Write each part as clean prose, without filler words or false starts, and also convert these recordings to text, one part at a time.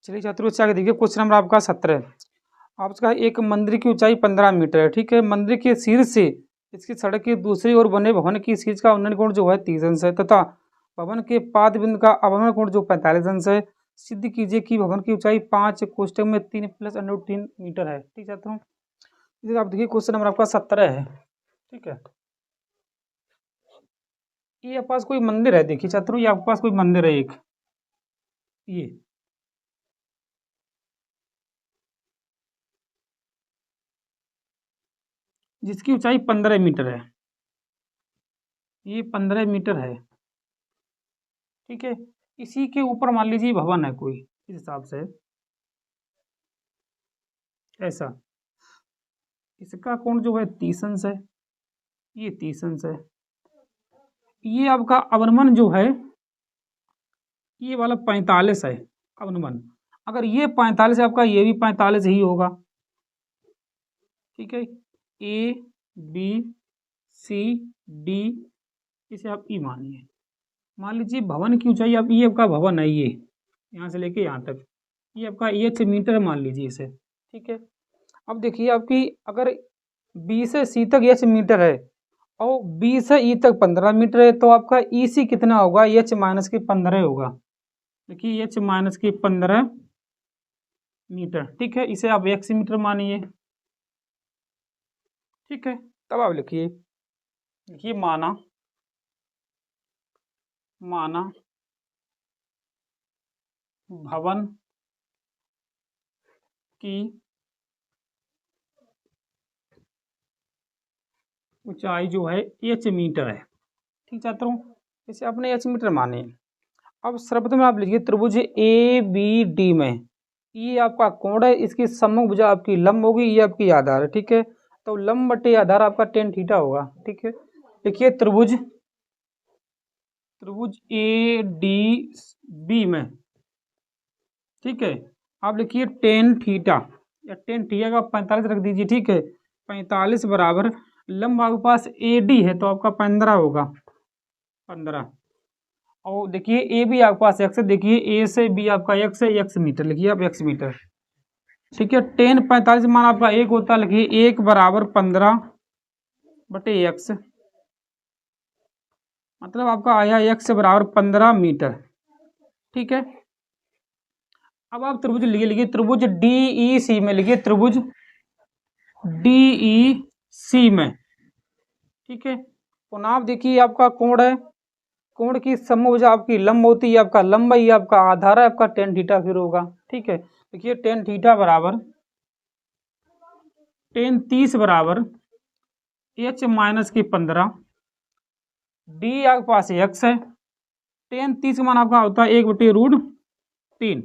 चलिए छात्रों, इससे आगे देखिए क्वेश्चन नंबर आपका 17। आपका एक मंदिर की ऊंचाई 15 मीटर है। ठीक है, मंदिर के शीर्ष से इसकी सड़क की दूसरी ओर बने भवन की शीर्ष का उन्नयन कोण जो है 30 अंश है तथा भवन के पाद बिंदु का अवनमन कोण जो 45 अंश है। सिद्ध कीजिए कि भवन की ऊंचाई 5 कोष्टक में 3 + √3 मीटर है। ठीक है छात्रों, इसे आप देखिए क्वेश्चन नंबर आपका 17 है। ठीक है, ये आपके पास कोई मंदिर है। देखिए छात्रों, ये आपके पास कोई मंदिर है एक, ये जिसकी ऊंचाई 15 मीटर है। ये 15 मीटर है। ठीक है, इसी के ऊपर मान लीजिए भवन है कोई, इस हिसाब से ऐसा, इसका कोण जो है 30 अंश है, ये 30 अंश है। ये आपका अवनमन जो है ये वाला 45 है अवनमन। अगर ये 45 है आपका, ये भी 45 ही होगा। ठीक है, ए बी सी डी, इसे आप ई मानिए। मान लीजिए भवन की ऊंचाई, अब ये आपका भवन है, ये यहाँ से लेके यहाँ तक, ये आपका एच मीटर मान लीजिए इसे। ठीक है, अब देखिए आपकी अगर बी से सी तक एच मीटर है और बी से ई तक 15 मीटर है, तो आपका ई सी कितना होगा? एच माइनस की 15 होगा। देखिए एच माइनस की 15 मीटर। ठीक है, इसे आप एक्स मीटर मानिए। ठीक है, तब आप लिखिए, देखिए माना भवन की ऊंचाई जो है एच मीटर है। ठीक छात्रों, इसे आपने एच मीटर माने। अब सर्वप्रथम आप लिखिए त्रिभुज ए बी डी में ये आपका कोण है, इसकी सम्मुख भुजा आपकी लंब होगी, ये आपकी आधार है। ठीक है, तो लंब बटे आधार आपका tan थीटा होगा। ठीक है, देखिए त्रिभुज ए डी बी में, ठीक है, आप लिखिए tan थीटा या tan थीटा का 45 रख दीजिए। ठीक है, 45 बराबर लंब आपके पास ए डी है तो आपका 15 होगा, 15। और देखिए ए भी आपके पास एक्स है, देखिए ए से बी आपका एक्स है, एक्स मीटर लिखिए आप, एक्स मीटर। ठीक है, tan 45 मान आपका 1 होता है, लिखिए 1 बराबर 15 बटे एक्स, मतलब आपका आया एक्स बराबर 15 मीटर। ठीक है, अब आप त्रिभुज लिखिए त्रिभुज डी ई सी में, लिखिए त्रिभुज डी ई सी में। ठीक है, पुनः आप देखिए आपका कोण है, कोण की समभुजा आपकी लंब होती है, आपका लंब ही आपका आधार है, आपका tan थीटा फिर होगा। ठीक है, देखिए tan थीटा बराबर tan 30 बराबर एच माइनस की 15, डी आपके पास एक्स है, tan 30 का मान आपका होता है 1/√3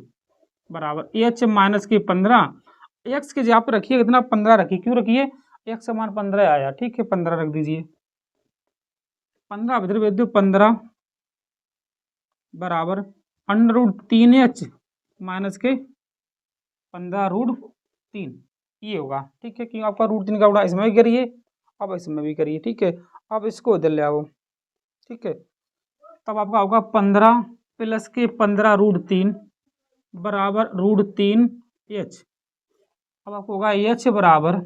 बराबर एच माइनस की 15। एक्स के जगह पर रखिए कितना? 15 रखिए। क्यों रखिए? एक्स समान 15 आया। ठीक है, 15 रख दीजिए। 15 इधर भेज दो, 15 बराबर √3h माइनस के 15√3, ये होगा। ठीक है, क्योंकि आपका √3 का उड़ा इसमें भी करिए, अब इसमें भी करिए। ठीक है, अब इसको इधर ले आओ। ठीक है, तब आपका होगा 15 + के 15√3 बराबर √3h। अब आपको होगा h बराबर,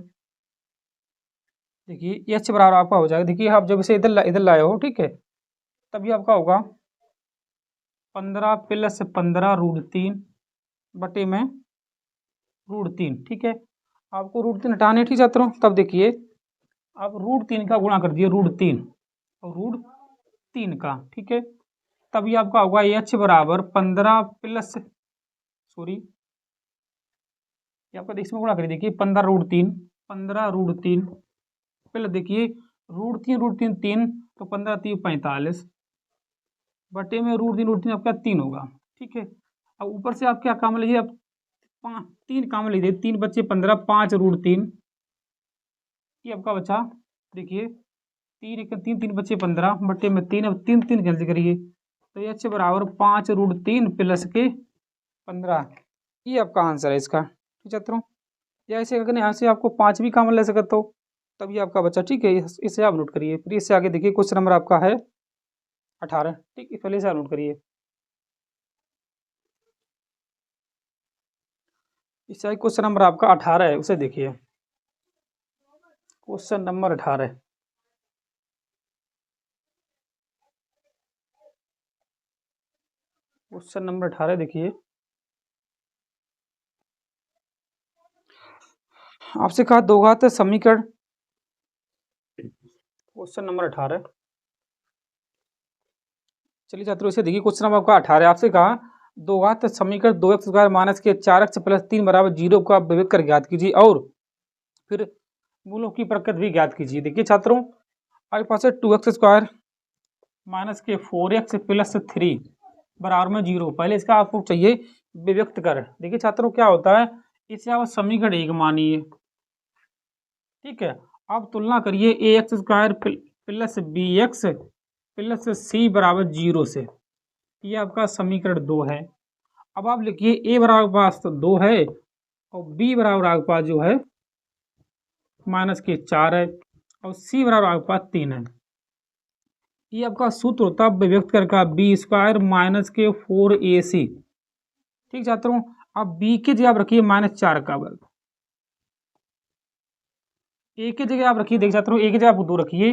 देखिए h बराबर आपका हो जाएगा, देखिए आप जब इसे इधर लाए हो, ठीक है, तभी आपका होगा 15 + 15√3 बटे में √3। ठीक है, आपको √3 हटाने, ठीक छात्रों, तब देखिए आप √3 का गुणा कर दिए, √3 और √3 का। ठीक है, तभी आपका होगा h बराबर 15 प्लस, सॉरी ये आपका इसमें गुणा करिए, देखिए 15√3 पहले देखिए √3 3, तो 15 3 45 बटे में √3 आपका 3 होगा। ठीक है, अब ऊपर से आप क्या काम लीजिए, आप 3 काम लीजिए, 3 बच्चे 15, 5√3, ये आपका बचा, देखिए 3 बच्चे 15 बटे में 3, अब 3 3 कैंसिल करिए, तो ये h बराबर 5√3 प्लस के 15, ये आपका आंसर है इसका। ठीक है छात्रों, या ऐसे अगर यहाँ से आपको 5 भी काम ले सकते हो, तभी आपका बच्चा। ठीक है, इसे आप नोट करिए। फिर इससे आगे देखिए क्वेश्चन नंबर आपका है 18। ठीक है, पहले से आप नोट करिए। इसका क्वेश्चन नंबर आपका 18 है, उसे देखिए। क्वेश्चन नंबर 18, क्वेश्चन नंबर 18 देखिए। आपसे कहा दो घात समीकरण, क्वेश्चन नंबर 18। चलिए छात्रों इसे देखिए। क्वेश्चन नंबर आपका 18, आपसे कहा दो घात समीकरण 2x² माइनस के 4x प्लस 3 बराबर 0 को आप विभक्त कर ज्ञात कीजिए और फिर मूलों की प्रकृति भी ज्ञात कीजिए। देखिए छात्रों, आपके पास है 2x² माइनस के 4x प्लस 3 बराबर में 0। पहले इसका आपको चाहिए विभक्त कर। देखिए छात्रों क्या होता है, इसे आप समीकरण 1 मानिए, ठीक है। आप तुलना करिए ax² plus bx plus c बराबर 0 से, ये आपका समीकरण 2 है। अब आप लिखिए a बराबर पास तो 2 है और b बराबर आपके पास जो है माइनस के 4 है और c बराबर आपके पास 3 है। ये आपका सूत्र होता है विभक्त कर का b² माइनस के 4ac। ठीक छात्रों, अब b की जगह आप रखिए -4 का वर्ग, a की जगह आप रखिए, देख छात्रों a की जगह आप 2 रखिए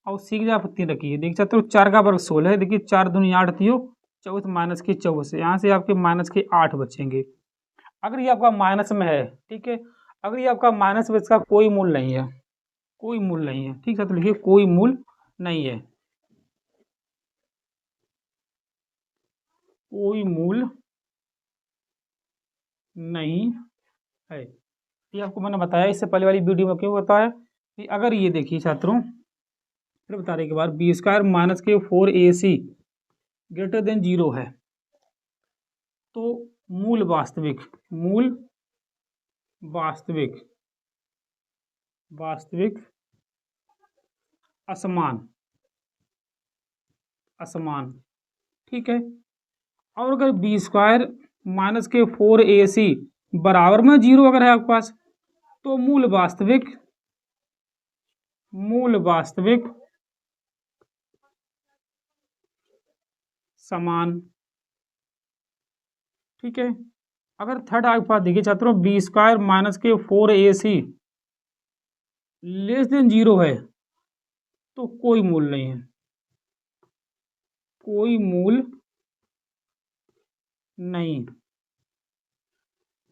और c की जगह आप 3 रखिए। देख छात्रों 4 का वर्ग 16 है। देखिए 4 दूनी 8 थी, 24 माइनस के 24, यहाँ से आपके माइनस के 8 बचेंगे। अगर ये आपका माइनस में है, ठीक है, अगर ये आपका माइनस में, इसका कोई मूल नहीं है, कोई मूल नहीं है। ठीक है, तो लिखिए कोई मूल नहीं है, कोई मूल नहीं है। ये आपको मैंने बताया इससे पहले वाली वीडियो में, क्यों बताया कि अगर ये देखिए छात्रों, फिर बता रहे के बाद b² माइनस के 4ac ग्रेटर देन 0 है तो मूल वास्तविक, मूल वास्तविक, वास्तविक असमान, असमान, ठीक है। और अगर b² माइनस के 4ac बराबर में 0 अगर है आपके पास, तो मूल वास्तविक, मूल वास्तविक समान, ठीक है। अगर थर्ड आपके पास देखिए छात्रों b² माइनस के 4ac लेस देन 0 है तो कोई मूल नहीं है, कोई मूल नहीं,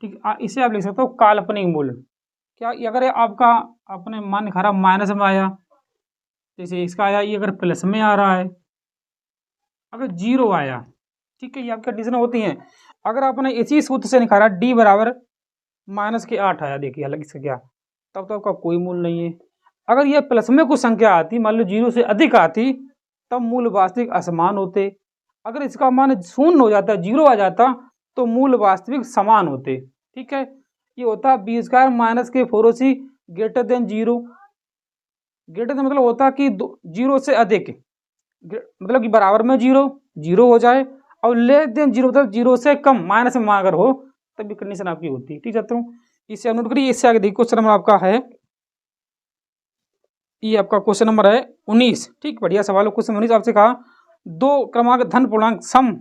ठीक। इसे आप लिख सकते हो काल्पनिक मूल। क्या अगर आपका अपने मन खराब माइनस में आया, जैसे इसका आया, ये अगर प्लस में आ रहा है, अगर 0 आया, ठीक है, ये आपकी कंडीशन होती हैं। अगर आपने इसी सूत्र से निकाला d बराबर माइनस के 8 आया, देखिए अलग से क्या, तब तो आपका कोई मूल नहीं है। अगर ये प्लस में कुछ संख्या आती, मान लो 0 से अधिक आती, तब मूल वास्तविक असमान होते। अगर इसका मान 0 हो जाता, 0 आ जाता, तो मूल वास्तविक समान होते, ठीक है। ये होता है b² माइनस के 4ac greater than 0। Greater than मतलब होता कि 0 से अधिक, मतलब कि बराबर में 0 हो जाए, और लेस देन 0 मतलब 0 से कम, माइनस में अगर हो, तभी कंडीशन आपकी होती है। ठीक है छात्रों, इसे नोट करिए। इससे आगे देखिए क्वेश्चन नंबर आपका है, ये आपका क्वेश्चन नंबर है 19। ठीक, बढ़िया सवाल है। क्वेश्चन 19 आपसे कहा दो क्रमागत धन पूर्णांक सम,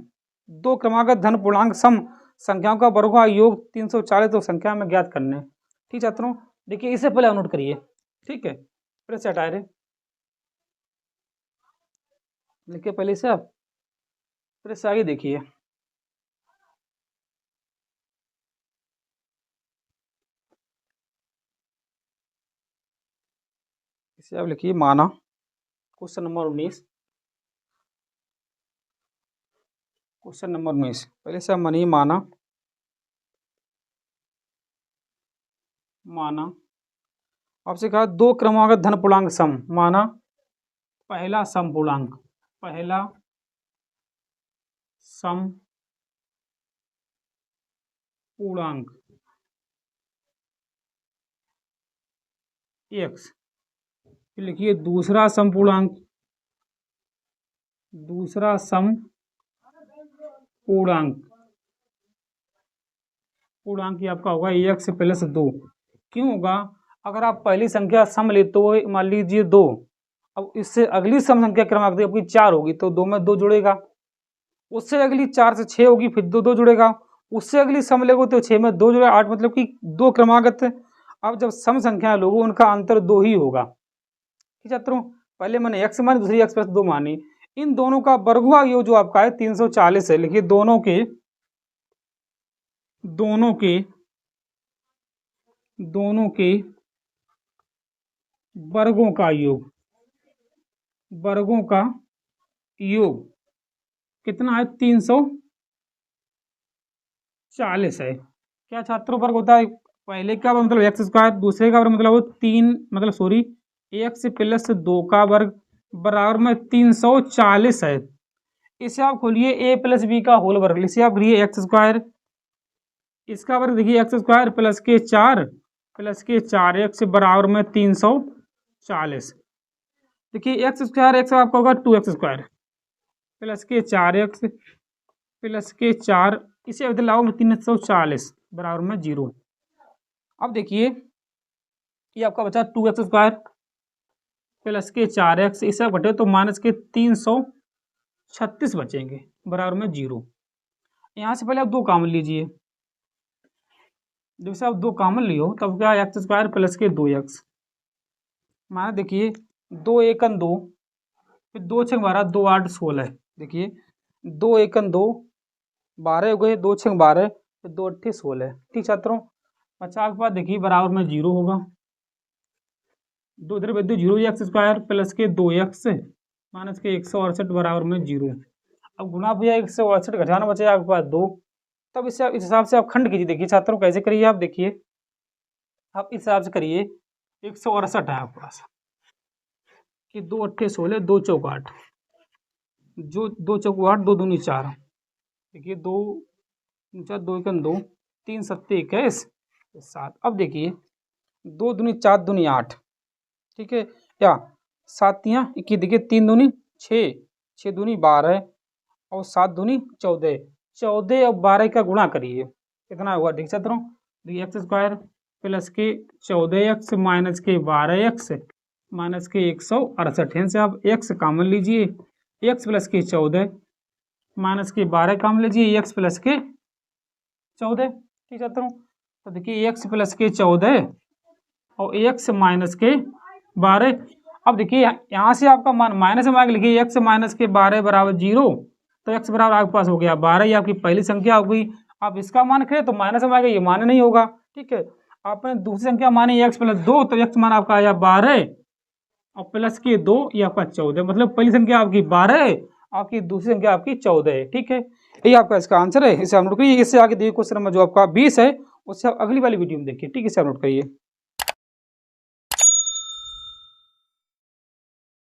दो क्रमागत धन पूर्णांक सम संख्याओं का वर्गों का योग 340 तो संख्या में ज्ञात करने। ठीक छात्रों, देखिए इससे पहले नोट करिए, ठीक है, फिर से हटाए रहे, लिखिए पहले से आप, फिर से आगे देखिए। इसे आप लिखिए माना, क्वेश्चन नंबर 19, क्वेश्चन नंबर 19 पहले से आप मानिए माना, माना आपसे कहा दो क्रमागत धन पूर्णांक सम, माना पहला सम पूर्णांक, पहला सम पूर्णांक x, फिर लिखिए दूसरा सम पूर्णांक, दूसरा सम पूर्णांक, पूर्णांक ही आपका होगा x प्लस 2। क्यों होगा, अगर आप पहली संख्या सम लेते हो, मान लीजिए 2, अब इससे अगली सम संख्या क्रमांक आपकी 4 होगी तो 2 में 2 जुड़ेगा, उससे अगली 4 से 6 होगी, फिर 2 2 जुड़ेगा, उससे अगली सम लेगो तो 6 में 2 जोड़े 8, मतलब कि 2 क्रमागत। अब जब सम संख्या लोगों उनका अंतर 2 ही होगा। ठीक है छात्रों, पहले मैंने x मानी, दूसरी x प्लस 2 मानी। इन दोनों का वर्गुआ योग जो आपका है 340 है। लिखिए दोनों के वर्गों का योग कितना है? 340 है। क्या छात्रों वर्ग होता है? पहले का वर्ग मतलब एक्स स्क्वायर, दूसरे का वर्ग मतलब वो 3 मतलब सॉरी एक्स प्लस 2 का वर्ग बराबर में 340 है। इसे आप खोलिए a प्लस बी का होल वर्ग, इसे आप करिए एक्स स्क्वायर, इसका वर्ग देखिए एक्स स्क्वायर प्लस के 4 एक्स बराबर में 340। देखिए एक्स स्क्वायर एक्स आपका होगा 2x स्क्वायर प्लस के 4x प्लस के 4, इसे बदलाओ में 340 बराबर में 0। अब देखिए ये आपका बचा 2x स्क्वायर प्लस के 4x, इसे घटे तो माइनस के 336 बचेंगे बराबर में 0। यहाँ से पहले आप 2 कॉमन लीजिए, जैसे आप 2 कॉमन लियो तब क्या एक्स स्क्वायर प्लस के 2x माना, देखिए 2 एकन 2, फिर 2 छंग 12, 2 8 16। देखिए 2 एकन 2 12 हो गए, 2 छंग 12, फिर 2 अट्ठे 16। ठीक छात्रों, 50 के बाद देखिए बराबर में 0 होगा, 2 इधर 0 एक्स स्क्वायर प्लस के 2x माइनस के 168 बराबर में 0। अब गुना भैया 168 घटाना बचेगा आपके पास 2। तब इससे इस हिसाब से आप खंड कीजिए। देखिए छात्रों कैसे करिए आप, देखिए आप इस हिसाब से करिए 168 है आपके पास कि 2 अट्ठे 16, 2 चौक 8, जो 2 चौक 8, 2 दूनी 4। देखिए 2 4, 2 एकन 2, 3 सत्ते 21 7। अब देखिए 2 दूनी 4 दूनी 8, ठीक है, या 7 तियाँ 21, देखिए 3 दूनी 6, 6 दूनी 12 और 7 दूनी 14। 14 और 12 का गुणा करिए, कितना हुआ? ठीक छात्रों, देखिए एक्स स्क्वायर प्लस के 14x माइनस के 12x माइनस के 168 से आप x कॉमन लीजिए, x प्लस के 14 माइनस के 12 कॉमन लीजिए, x प्लस के 14। ठीक छात्रों, तो देखिए x प्लस के 14 और x माइनस के 12। अब देखिए यहाँ से आपका मान माइनस में आगे लिखिए x माइनस के 12 बराबर 0, तो x बराबर आपके पास हो गया 12, ये आपकी पहली संख्या हो गई। आप इसका मान करें तो माइनस में आएगा, ये मान नहीं होगा। ठीक है, आपने दूसरी संख्या मानी x प्लस 2, तो x मान आपका आया 12 और प्लस के 2 ये आपका 14, मतलब पहली संख्या आपकी 12, आपकी दूसरी संख्या आपकी 14 है। ठीक है, ये आपका इसका आंसर है। इसे आप नोट करिए। इससे आगे देखिए क्वेश्चन नंबर जो आपका 20 है, उससे आप अगली वाली वीडियो में देखिए। ठीक है, इसे आप नोट करिए।